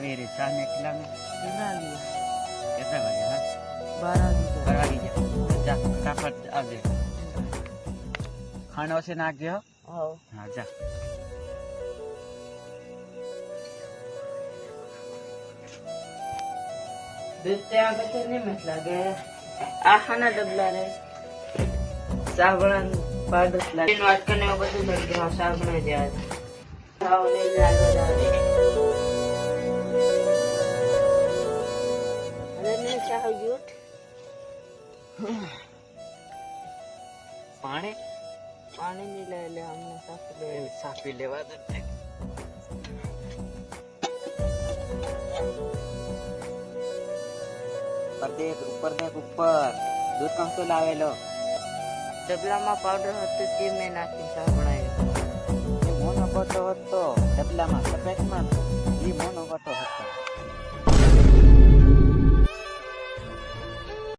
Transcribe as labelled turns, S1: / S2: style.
S1: સવેરે ચા ને કેટલાનું
S2: કેટલા વાગે?
S1: કેટલા વાગે? હા
S2: 12 વાગે.
S1: 12 વાગી જા ફટાફટ આવજે. ખાણો છે નાખજો.
S2: હા.
S1: હા જા.
S2: दूध ત્યાં આગળ નહીં મત લાગે. આ ખાના ડબલા રે સાબણ પાડસ લાગે વાટકા ને એવું બધું લઈ ગયા સાબણ જ યાદ ખાવ ને લાગે અરે ને ચાહ જૂઠ
S1: પાણી
S2: પાણી નહીં લે લે અમને
S1: સાપી લેવા દે. ઉપર દેખ ઉપર દૂધ કંસો લાવેલો
S2: ડબલામાં પાવડર હતું તે મેં નાખી સાબણાયો
S1: મોનો કોટો હતો ડબલામાં સફેદમાં એ મોનો કોટો હતો.